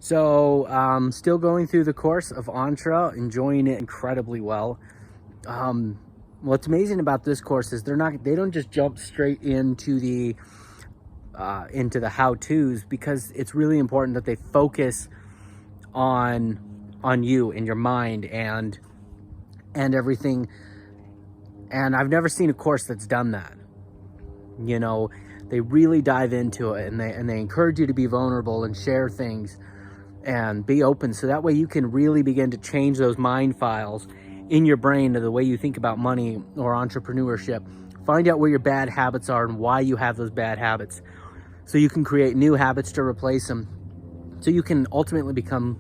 So still going through the course of ENTRE, enjoying it incredibly well. What's amazing about this course is they don't just jump straight into the how-tos, because it's really important that they focus on you and your mind and everything. And I've never seen a course that's done that. You know, they really dive into it, and they encourage you to be vulnerable and share things and be open, so that way you can really begin to change those mind files in your brain to the way you think about money or entrepreneurship. Find out where your bad habits are and why you have those bad habits, so you can create new habits to replace them, so you can ultimately become,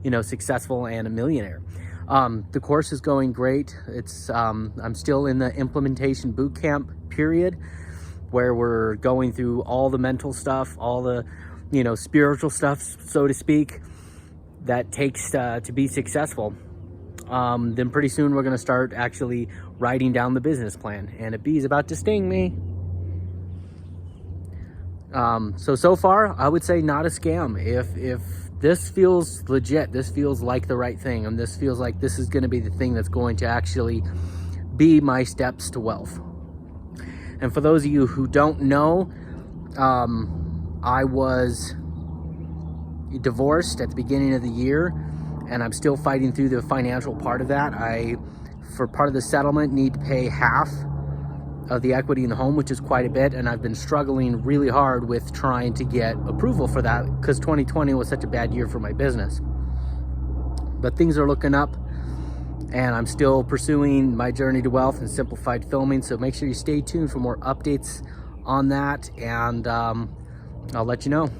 you know, successful and a millionaire. The course is going great. It's I'm still in the implementation bootcamp period, where we're going through all the mental stuff, all the, you know, spiritual stuff, so to speak, that takes to be successful. Then pretty soon we're going to start actually writing down the business plan, and a bee is about to sting me. So far I would say not a scam. If this feels legit, this feels like the right thing, and this feels like this is going to be the thing that's going to actually be my steps to wealth. And for those of you who don't know, I was divorced at the beginning of the year, and I'm still fighting through the financial part of that. For part of the settlement, need to pay half of the equity in the home, which is quite a bit, and I've been struggling really hard with trying to get approval for that, because 2020 was such a bad year for my business. But things are looking up, and I'm still pursuing my journey to wealth and simplified filming, so make sure you stay tuned for more updates on that, and I'll let you know.